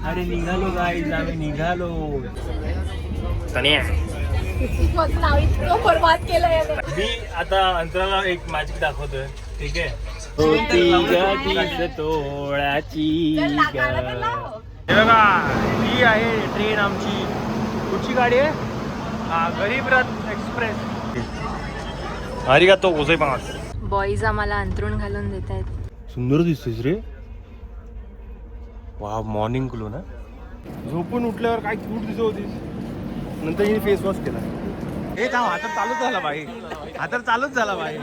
अरे निघालो गाईज, आम्ही निघालो. तनिया बरबाद केलंय. मी आता अंतराला एक मॅजिक दाखवतोय, ठीक आहे. तोळ्याची हे बघा, ही आहे ट्रेन आमची. कुठची गाडी आहे? गरीब रथ एक्सप्रेस. तो गोसाई पास. बॉईज आम्हाला अंतरून घालून देत आहेत. सुंदर दिसतेस रे. वा, मॉर्निंग ग्लो ना. झोपून उठल्यावर काय क्यूट दिसत होतीस. नंतर हिने फेस वॉश केला. हे थांब, आता चालूच झाला बाई. आता चालूच झाला बाई.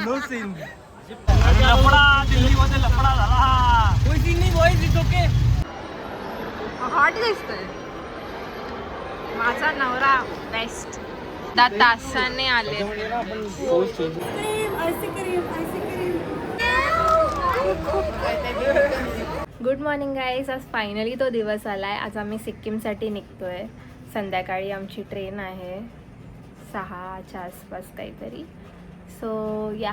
No scene. लफडा दिल्लीमध्ये लफडा झाला. कोई सीन नाही बॉईज, इट्स ओके. हॉट दिसतोय माझा नवरा. बेस्ट. तासाने आले. Good morning guys. आज फायनली तो दिवस आलाय. आज आम्ही सिक्कीमसाठी निघतोय. संध्याकाळी आमची ट्रेन आहे 6च्या आसपास काहीतरी. सो या,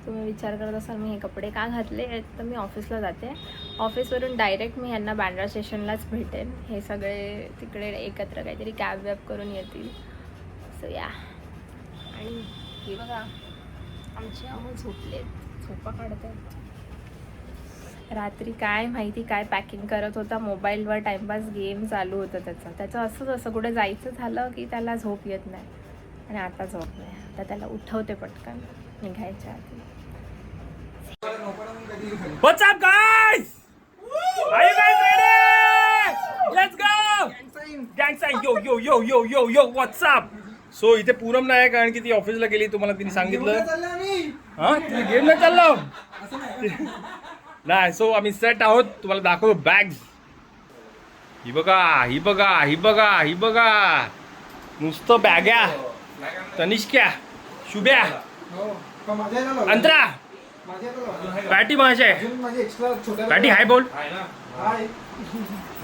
तुम्ही विचार करत असाल मी हे कपडे का घातले आहेत, तर मी ऑफिसला जाते. ऑफिसवरून डायरेक्ट मी यांना बँड्रा स्टेशनलाच भेटेन. हे सगळे तिकडे एकत्र काहीतरी कॅब वॅब करून येतील. सो या. आणि हे बघा, आमचे आम्ही झोपलेत, झोपा काढत आहेत. रात्री काय माहिती काय पॅकिंग करत होता. मोबाईलवर टाइमपास गेम चालू होतं त्याचं असंच. असं कुठे जायचं झालं की त्याला झोप येत नाही. आणि आता झोप नाही. आता त्याला उठवते पटकन निघायच्या आधी. What's up guys? Are you guys ready? Let's go! Gang sign. Yo. What's up? So इथे पूनम नाही, कारण की ती ऑफिसला गेली. तुम्हाला तिने सांगितलं. हा, ती गेमला चाललो नाही. सो आम्ही सेट आहोत. तुम्हाला दाखवतो बॅग्स. ही बघा. नुसतं बॅग्या. तनिष्क्या, शुभ्या, अंतरा, पॅटी माझे. पॅटी हाय बोल.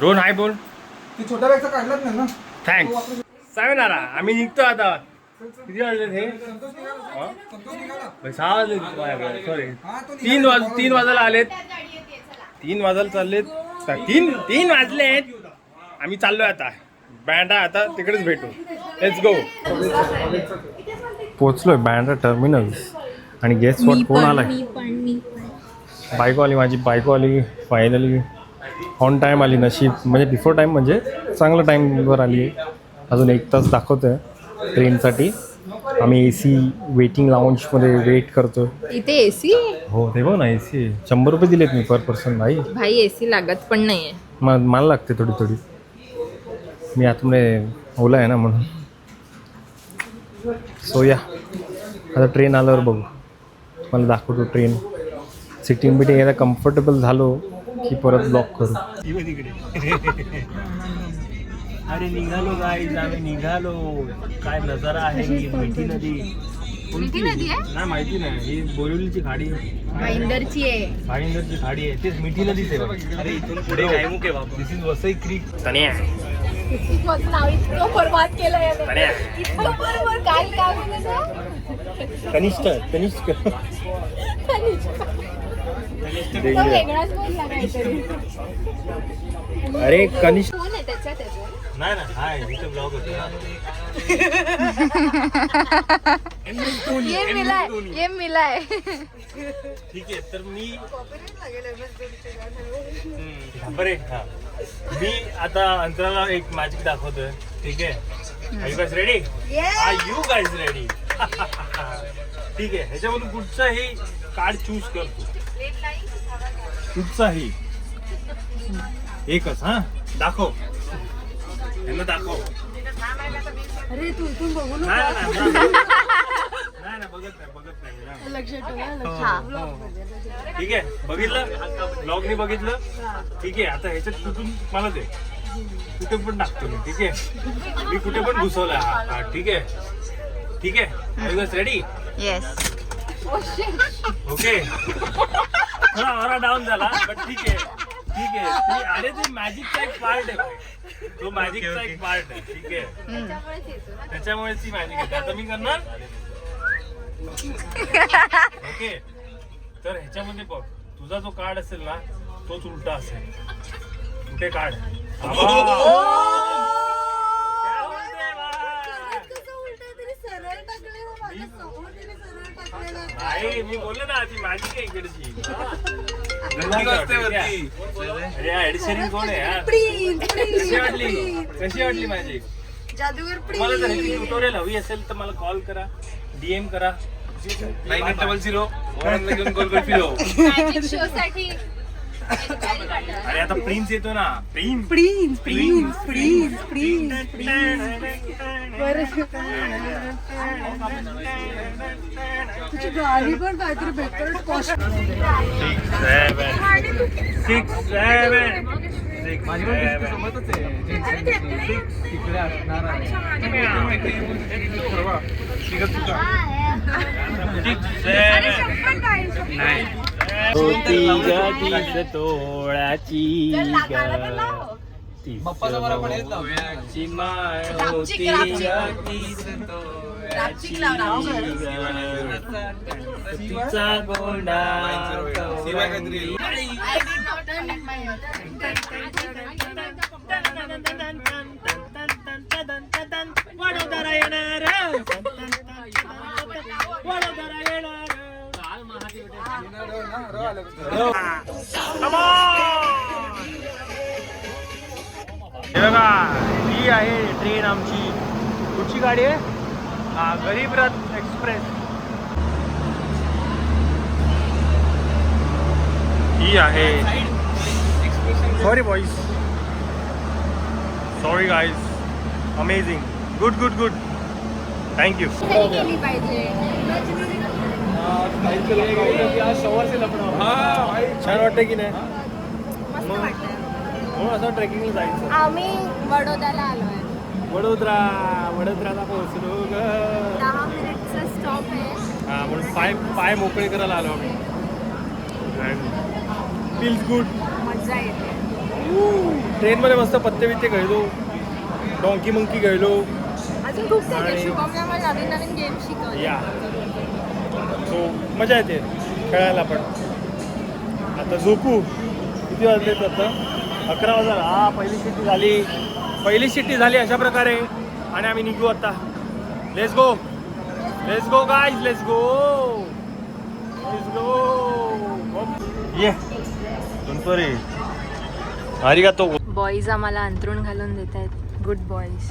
रोहन हाय बोल. छोट्या बॅगचा काढलाच नाही ना. थँक्स. सायनारा. आम्ही निघतो आता. किती वाजले हे? 6 वाजले. सॉरी, 3 वाजायला आलेत. 3 वाजायला चाललेत. 3 वाजलेत. आम्ही चाललोय आता बँड्रा. आता तिकडेच भेटू. Let's go. पोचलोय बँड्रा टर्मिनल. आणि गेस्ट स्पॉट कोण आलाय? बायको आली, माझी बायको आली फायनली. ऑन टाईम आली. नशीब म्हणजे बिफोर टाईम, म्हणजे चांगलं टाईमवर आली आहे. अजून 1 तास दाखवतो आहे ट्रेनसाठी. आम्ही AC वेटिंग लाऊंजमध्ये वेट करतो. इथे AC? हो, ते बघ ना, AC 100 रुपये दिलेत मी पर पर्सन. भाई AC लागत पण नाहीये. मला लागते थोडी. मी आतमध्ये ओला आहे ना, म्हणून. सो या, आता ट्रेन आल्यावर बघू. मला दाखवतो ट्रेन. सिटिंग बिटिंग एकदा कम्फर्टेबल झालो की परत ब्लॉक करू. अरे निघालो गाईज, आम्ही निघालो. काय नजारा आहे. ही मिठी नदी. मिठी नदी आहे? नाही, माहिती नाही. ही बोरिवलीची खाडी भाईंदरची आहे. भाईंदरची खाडी आहे. तेच मिठी नदीच आहे बघ. अरे इथून पुढे काय मुके बाबा. दिस इज वसई क्रीक. तनिया बरबाद केलंय. तनिया कनिष्ठ अरे कनिष्ठ नाही ना. हाय, इथे ब्लॉग होतो. ये मिलाय. ठीक आहे. तर मी बरे. मी आता अंतराला एक मॅजिक दाखवतोय, ठीक आहे. Are you guys ready? Are you guys ready? ठीक आहे. ह्याच्यामधून कुठचाही कार्ड चूज करतो. कुठचाही एकच. हा, दाखव. यांना दाखव. अरे तू इथून बघू नाही, बघत नाही. लक्षात ठीक आहे. बघितलं, ब्लॉगनी बघितलं. ठीक आहे. आता ह्याच्यात कुठून मला दे. कुठे पण टाकतो मी. ठीक आहे. मी कुठे पण घुसवला हा. ठीक आहे. रेडी? येस. ओके. थोडा डाऊन झाला, बट ठीक आहे. अरे ते मॅजिकचा एक पार्ट आहे. तो मॅजिकचा एक पार्ट आहे. ठीक आहे. त्याच्यामुळेच ती मॅजिक आहे. आता मी करणार. ओके. तर ह्याच्यामध्ये बघ, तुझा जो कार्ड असेल ना, तोच उलटा असेल. कुठले काढ मी बोललो ना ती माझी काय इकडची एडिशनिंग कोण आहे यार? कशी वाटली माझी? तुम्हाला जर ह्याची ट्युटोरियल हवी असेल तर मला कॉल करा, DM करा 9800 घेऊन गोल गोल फिरो. अरे आता प्रिन्स येतो ना, प्रिन्स तुझी गाडी पण काहीतरी बेटर कॉस्ट. 6 तोळ्याची तिचा गोंडा वडोदरा येणार वडोदरा येणार. हे बघा ही आहे ट्रेन आमची. कुठची गाडी आहे? गरीब रथ एक्सप्रेस. ही आहे. Sorry boys, sorry guys. Amazing, good good good, thank you. केली पाहिजे. छान वाटतं की नाही? मस्त वाटतं. हो, असं ट्रेकिंगला जायचं. आम्ही वडोद्याला आलोय. वडोदराला पोहोचलो ग. 10 मिनिटचा स्टॉप आहे. हा, म्हणून पाय मोकळे करायला आलो आम्ही. Feels good. मजा येते. ट्रेनमध्ये मस्त पत्ते बित्ते खेळलो, डॉंकी मंकी खेळलो. अजून खूप काही शुभमला मला नवीन नवीन गेम शिकवले. या सो मजा येते खेळायला पण. आता झोपू. किती वाजलेत आता? 11 वाजता. हा, पहिली शिट्टी झाली अशा प्रकारे. आणि आम्ही निघू आता. Let's go guys, let's go. ये रे अरे का तो बॉईज आम्हाला अंथरूण घालून देत आहेत. Good boys.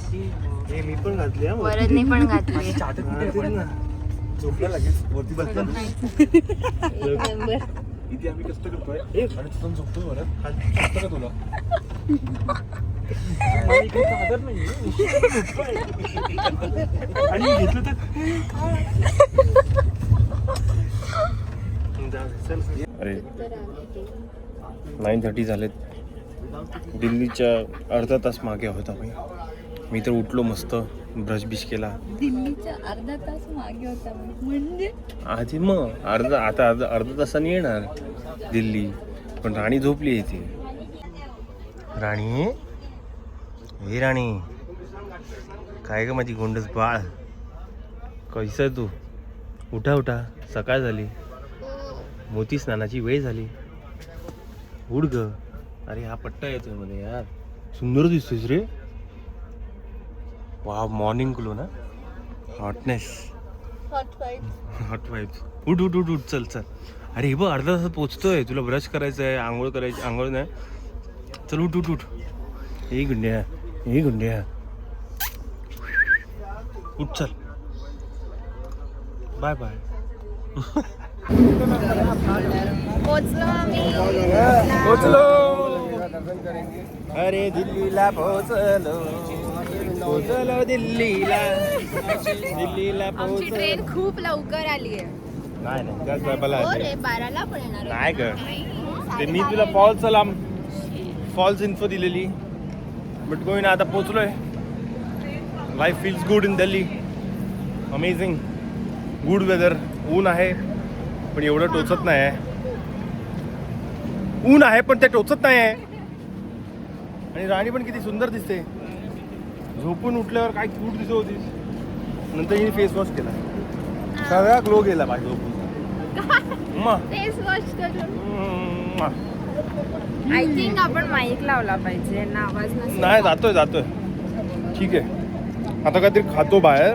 मी पण घातली. वरदने पण घातली. झोपला लगेच वरती बसला. एक नंबर. इथे आम्ही कष्ट करतोय आणि तिथून झोपतोय बरं. कष्ट का तुला? आणि घेतलं तर अरे 9:30 झालेत. दिल्लीच्या अर्धा तास मागे आहोत आम्ही. मी तर उठलो मस्त, ब्रश बिश केला. दिल्लीच्या अर्धा तास मागे होता म्हणजे आधी मग अर्धा तासाने येणार दिल्ली. पण राणी झोपली इथे. राणी, हे राणी काय ग माझी गोंडस बाळ, कैसा तू? उठा, सकाळ झाली. मोती स्नानाची वेळ झाली. उठ ग. अरे हा पट्टा येतोय मध्ये यार, सुंदर दिसतोस रे. वा, मॉर्निंग ग्लो ना, हॉटनेस, हॉट वाईब्स. उठ चल. अरे हे बघ, अर्धा तासात पोचतोय. तुला ब्रश करायचं आहे, आंघोळ करायची. आंघोळ नाही, चल उठ. हे गुंड्या उठ, चल. बाय. पोचलो. अरे दिल्लीला पोचलो दिल्लीला आमची ट्रेन खूप लवकर आली आहे. नाही त्याच बायबाला हो रे, 12ला पण येणार आहे. नाही ग. ते मी तुला फॉल्स इन्फो दिलेली, बट गोईन आता पोचलोय. Life feels good in Delhi. Amazing, good weather. ऊन आहे पण एवढं टोचत नाही आहे. ऊन आहे पण ते टोचत नाही आहे. आणि राणी पण किती सुंदर दिसते. झोपून उठल्यावर काय क्यूट दिसत होतीस. नंतर हिने फेस वॉश केला, सगळा ग्लो गेला बाई झोपून. फेस वॉश करून आय थिंक आपण माईक लावला पाहिजे ना, आवाज नसेल. नाही जातोय ठीक आहे. आता काहीतरी खातो बाहेर.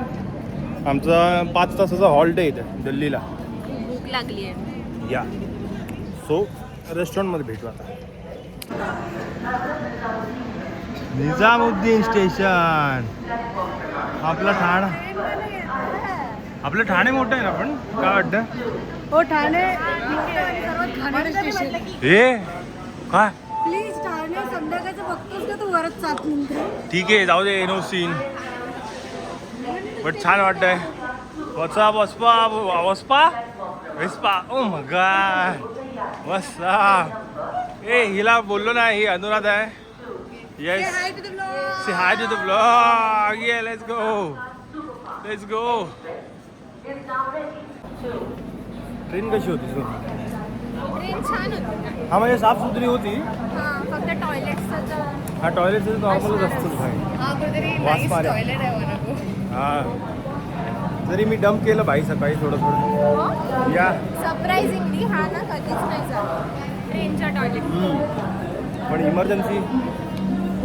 आमचा 5 तासाचा हॉल्ट आहे इथे दिल्लीला. भूक लागली आहे. या सो रेस्टॉरंटमध्ये भेटू आता. निजामुद्दीन स्टेशन. आपलं ठाणे मोठं आहे ना, पण काय वाटतं? हो ठाणे सर्वात घाणेरडं स्टेशन. हे काय प्लीज ठाणे संध्याकाळचं बघतोस का तू वरच 7 मिनिटं. ठीक आहे जाऊ दे, नो सीन. बट छान वाटतंय. वसा वेस्पा ओ मगा वसा. ए हिला बोललो ना, ही अनुराधा आहे. Yes Hi to the vlog. Say hi to the blog. ये लेट्स गो. ट्रेन कशी होती तुझी? ट्रेन छान होती ना. हा म्हणजे साफसुथरी होती. हां, फक्त टॉयलेटचं हा टॉयलेटचं नॉर्मलच असतं भाई. वास मारे. टॉयलेट आहे बरोबर. हा जरी मी डम्प केलं भाई सकाळी थोडं या. सरप्राइझिंगली हा ना कधीच नाही झाला ट्रेनच्या टॉयलेट. पण इमर्जन्सी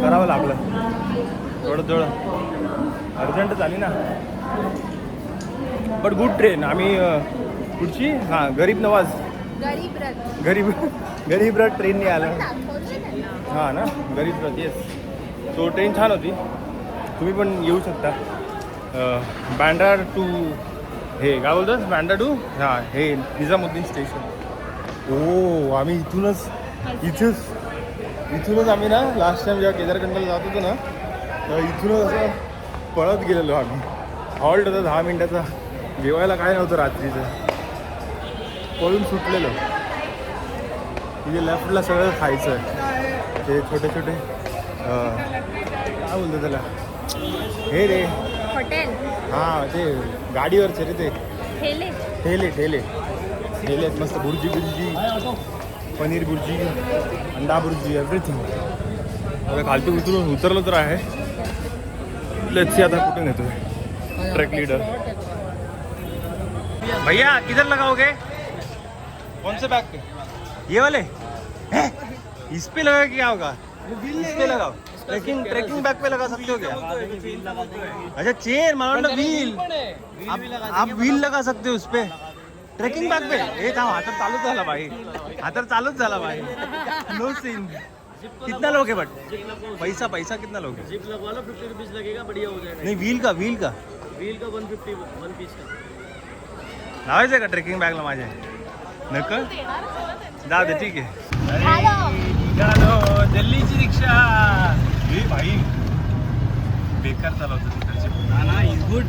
करावं लागलं. थोडं अर्जंट झाली ना. But good train. आम्ही कुठची गरीब नवाज गरीब रथ ट्रेनने आलं. हां ना, गरीब रथ. येस. सो ट्रेन छान होती. तुम्ही पण येऊ शकता. बँड्रा टू हे काय बोलतात, बँड्रा टू हे निजामुद्दीन स्टेशन. ओ आम्ही इथूनच आम्ही ना लास्ट टाइम जेव्हा केदारखंडाला जात होतो ना, तर इथूनच असं पळत गेलेलो आम्ही. हॉल्ट होता 10 मिनिटाचा. जेवायला काय नव्हतं रात्रीचं. पळून सुटलेलं. तिथे लेफ्टला सगळं खायचं आहे. ते छोटे काय बोलतो त्याला, हे रे हॉटेल. हां ते गाडीवरचे रे ते ठेले आहेत. मस्त बुर्जी पनीर बुर्जी, अंडा बुर्जी, एव्हरीथिंग. आता खालती उतरलो तर आहे. लेट्स सी आता कुठे नेतोय ट्रॅक लीडर. भैया किधर लगाओगे? कौन से बैग पे? ये वाले इस पे लगा क्या होगा? इस पे लगाओ. ट्रैकिंग बैग पे लगा सकते हो क्या? अच्छा चेन मानो व्हील. आप व्हील लगा सकते हो उस पे ट्रैकिंग बैग पे. हे थांब, हा तर चालूच झाला भाई. No scene. कितना लोगे बट पैसा कितना लोगे? जिप लगवा लो, 50 रुपीज लगेगा, बढ़िया हो जाएगा. नहीं व्हील का 150 1 पीस का. लावायचं का ट्रेकिंग बॅगला माझ्या? नका जाऊ दे, ठीक आहे. निघालो दिल्लीची रिक्षा. हे भाई बेकार चालवतो तिकडचे. ना इज गुड.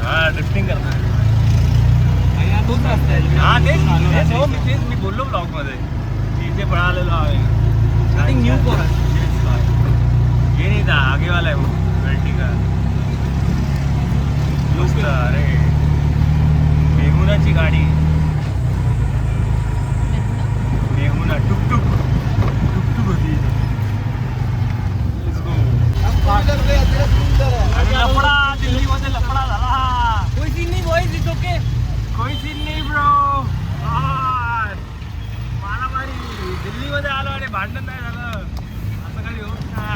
हा ड्रिफ्टिंग करतोय. तोच रस्ता आहे. हा तेच मी बोललो ब्लॉग मध्ये. इथे पळालेलो आहे. Nothing new for us. ये नहीं था, आगे वाला है वो वर्टिकल. मस्त. अरे मेहुनाची गाडी. मेहुना टुकटुक होती. आणि लफडा दिल्लीमध्ये लफडा झाला. कोई सीन नहीं बॉयज, इट्स ओके. कोई सीन नाही ब्रो. मारामारी. दिल्लीमध्ये आलो आणि भांडण नाही झालं असं काही होत नाही.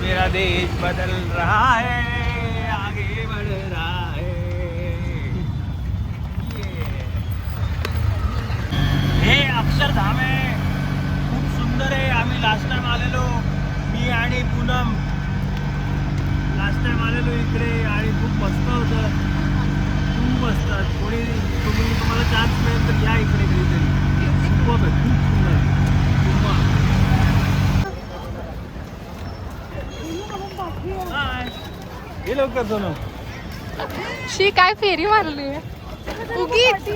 मेरा देश बदल रहा है, आगे बढ़ रहा है. हे अक्षरधाम आहे. खूप सुंदर आहे. आम्ही लास्ट टाइम आलेलो, मी आणि पूनम लास्ट टाइम आलेलो इकडे आणि खूप मस्त होतं. खूप मस्त. तुम्हाला चान्स मिळेल तर या इकडे कधीतरी. खूप सुंदर. हे लवकर दोन. शी काय फेरी मारली उगीच.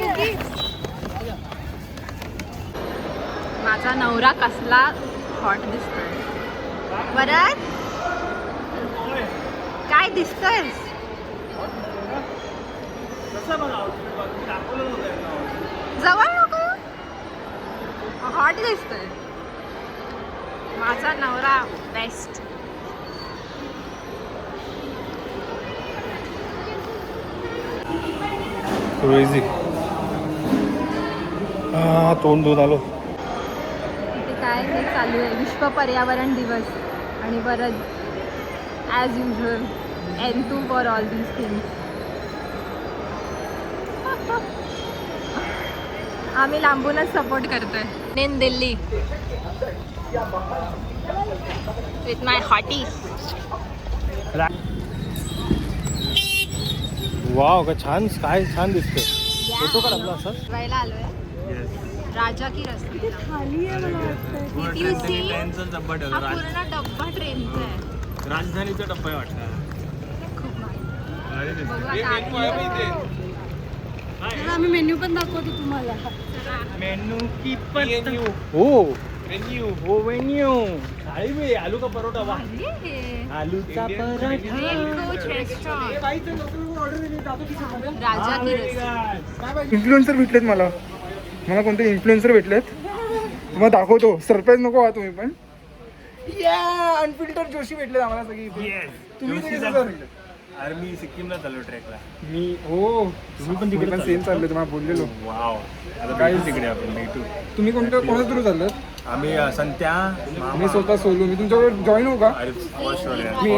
माझा नवरा कसला हॉट दिसतोय. परत काय दिसतोय? जवळ नको. हॉट दिसतोय माझा नवरा. बेस्ट. क्रेझी. तोंड धुवून आलो. इथे काय हे चालू आहे, विश्व पर्यावरण दिवस आणि परत as usual N2 for all these things. आम्ही लांबूनच सपोर्ट करतोय. In Delhi with my hottie. Wow का छान, काय छान दिसतंय. फोटो काढ आपला असा. फिरायला आलोय राजा की रस्ते. खाली आहे मला वाटतं. If you see, ट्रेनचा डब्बा हा ठेवला. पूर्ण डब्बा ट्रेनचा आहे. राजधानीचा डब्बा आहे वाटतं. खूप भारी. अरे ते- बघू हे आता मेनू आहे बघ इथे. चला, आम्ही मेन्यू पण दाखवतो तुम्हाला. मेनू की मेन्यू. हो मेन्यू. हो वेन्यू. थाळी बे, आलू का परोठा वा. भारी आहे. आलूचा पराठा. Coach restaurant. राजा की रस्ते. इन्फ्लुएन्सर भेटलेत मला कोणते इन्फ्लुएन्सर भेटलेत. तुम्हाला दाखवतो. सरप्राईज नको व्हा तुम्ही पण. या अनफिल्टर जोशी भेटलेत आम्हाला सगळी इथे. तुम्ही इथे कसं चालले? अरे मी सिक्कीमला चाललो ट्रेकला. मी हो तुम्ही पण तिकडे सेम चालले तुम्हाला बोललेलो. वाव. आता काय? भेटू तिकडे आपण भेटू. तुम्ही कोणाच्या थ्रू चाललात? आम्ही संत्या मी स्वतः सोलो. मी तुमच्याकडे जॉईन होऊ का? अरे फर्स्ट मी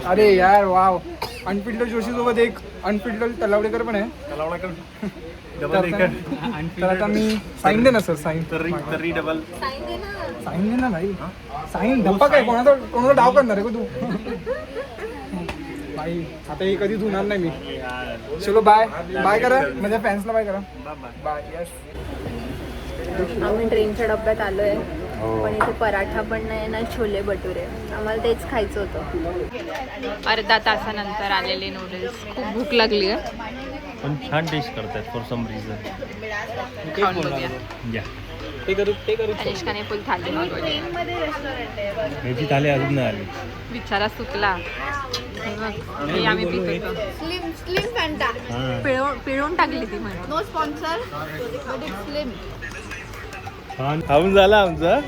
अरे यार वाव. अनफिल्टर जोशी सोबत एक अनफिल्टर तलावडेकर पण आहे. तर आता मी साईन दे ना सर. साईन तरी डबल. Sign दे ना. साईन दे ना भाई. साईन धप्पा काय कोणाचा डाव करणार आहे का तू? भाई आता हे कधी धुणार नाही मी. चलो बाय बाय करा. माझ्या फॅन्सला बाय करा. बाय. येस. आम्ही ट्रेनच्या डब्यात आलोय पण इथे पराठा पण नाही ना छोले भटुरे. आम्हाला तेच खायचं होतं. अर्धा तासानंतर आलेले नूडल्स. खूप भूक लागली आहे. पण छान टेस्ट करतात फॉर सम रिझन. खाऊन बघूया. या ते करू. तनिष्काने फुल थाली मागवली. ह्याची थाली अजून नाही आली. विचारा चुकला. हे बघ, हे आम्ही पित होतो. Slim Fanta. पिळून टाकली ती म्हणून. No sponsor but it's slim. छान खाऊन झाला आमचा.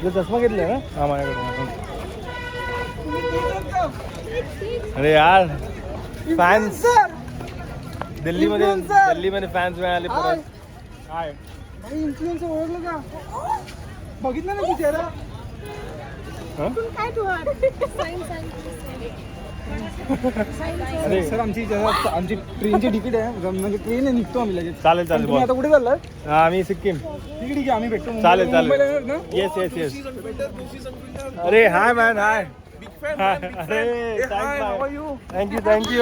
चष्मा घेतला ना हा माझ्याकडे. अरे यार फॅन्स दिल्लीमध्ये फॅन्स मिळाले परत. हाय भाई. इन्फ्लुएन्सर ओळखलं का? बघितलं ना तू चेहरा. काय तू अरे सर आमची ट्रेनची तिकीट आहे. म्हणजे ट्रेन आहे निघतो आम्ही लगेच. चालेल तुम्ही चालेल. आता कुठे चाललाय? हा आम्ही सिक्कीम. तिकीट घ्या आम्ही भेटतो. चालेल मुंबईला येणार ना? Yes yes yes. अरे हाय मॅन हाय. अरे thank you.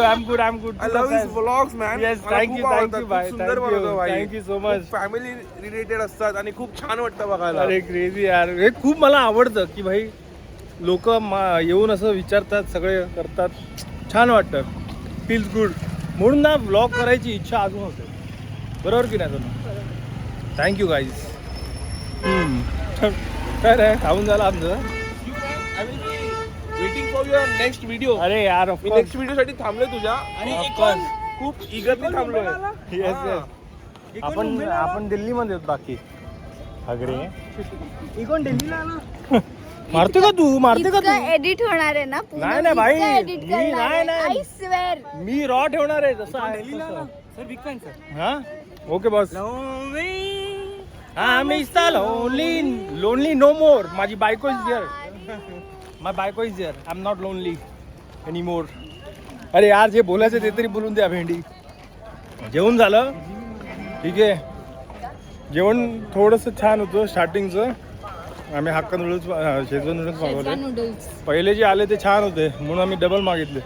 I am good. I love his vlogs, man. Yes, मला thank खूप you, आवडतात. thank you, खूप bye. सुंदर बनवतो भाई. Thank you so much. Family related असतात आणि खूप छान वाटतं बघायला. अरे क्रेझी यार. हे खूप मला आवडतं की भाई लोक येऊन असं विचारतात, सगळे करतात. छान वाटतं. Feels good. म्हणून ना व्लॉग करायची इच्छा अजून होते. बरोबर की नाही तुला? Thank you guys. काय रे खाऊन झालं आमचं. I will be waiting for your next video. अरे यार मी नेक्स्ट व्हिडिओ साठी थांबलोय तुझ्या आणि खूप इगरली थांबलोय. येस आपण दिल्लीमध्ये आहोत. बाकी अगरे इकोन दिल्लीला आला. मारते का तू? मारते का तू? एडिट होणार आहे ना? नाही नाही भाई. एडिट मी करणार आहे. नाही I swear. मी रॉ ठेवणार आहे जसं आहे तसं. Sir big fan sir. हा ओके बॉस. हा मी लोनली नो मोर. माझी बायको इज हिअर. माय बायको is here. I am not lonely any more. अरे यार जे बोलायचं ते तरी बोलून द्या. भेंडी जेवण झालं. ठीक आहे. जेवण थोडंसं छान होतं स्टार्टिंगचं. आम्ही हक्का नूडल्स शेजवान नूडल्स मागवले. नूडल्स. पहिले जे आले ते छान होते म्हणून आम्ही डबल मागितले.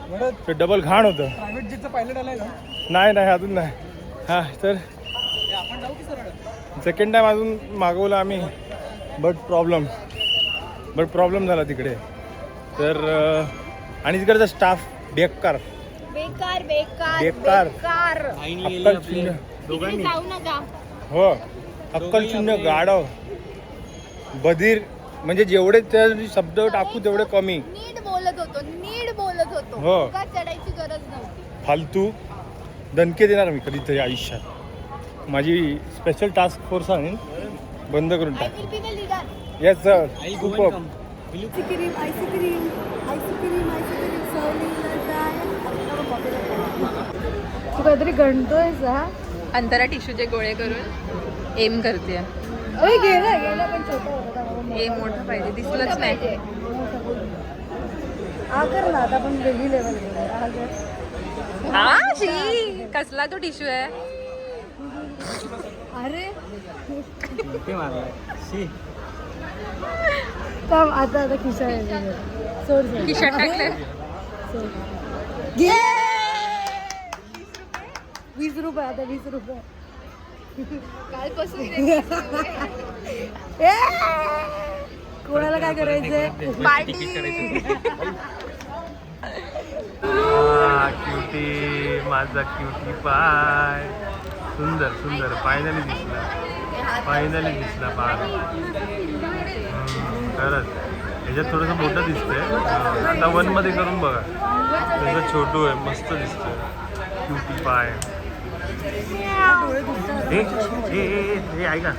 ते डबल घाण होतं. प्रायव्हेट जेटचं पायलट आलाय ना? नाही अजून नाही. हां तर सेकंड टाईम अजून मागवलं आम्ही. बट प्रॉब्लेम झाला तिकडे. तर आणि तिकडचा स्टाफ बेकार. अक्कलशून्य. जाऊ नका. हो अक्कलशून्य गाढव बधीर. म्हणजे जेवढे त्या शब्द टाकू तेवढे कमी. नीट बोलत होतो. हो. उगाच चढायची गरज नव्हती. फालतू दणके देणार मी कधीतरी आयुष्यात. माझी स्पेशल टास्क फोर्स आहे. बंद करून टाक. I will be the leader. Yes sir. खूप आईस्क्रीम तू काहीतरी गणतोय का? अंतरा टिश्यूचे गोळे करून एम करते. गेला पण छोटा होता हे मोठं पाहिजे, दिसलंच नाही. हा कर ना आता आपण वेगळी लेवल हा शी, कसला तो टिश्यू आहे. अरे ते मारलाय शी. थांब आता आता खिशा आहे सोड सोड. खिशात टाकले. घे 20 रुपये आता 20 रुपये. कालपासून कोणाला काय करायचंय क्युटी माझा क्युटी पाय. सुंदर सुंदर फायनली दिसला. फायनली दिसला पाय. खरंच ह्याच्यात थोडंसं मोठं दिसतंय. आता 1 मध्ये करून बघा. त्याचं छोटू आहे, मस्त दिसतोय क्युटी पाय. हे ऐका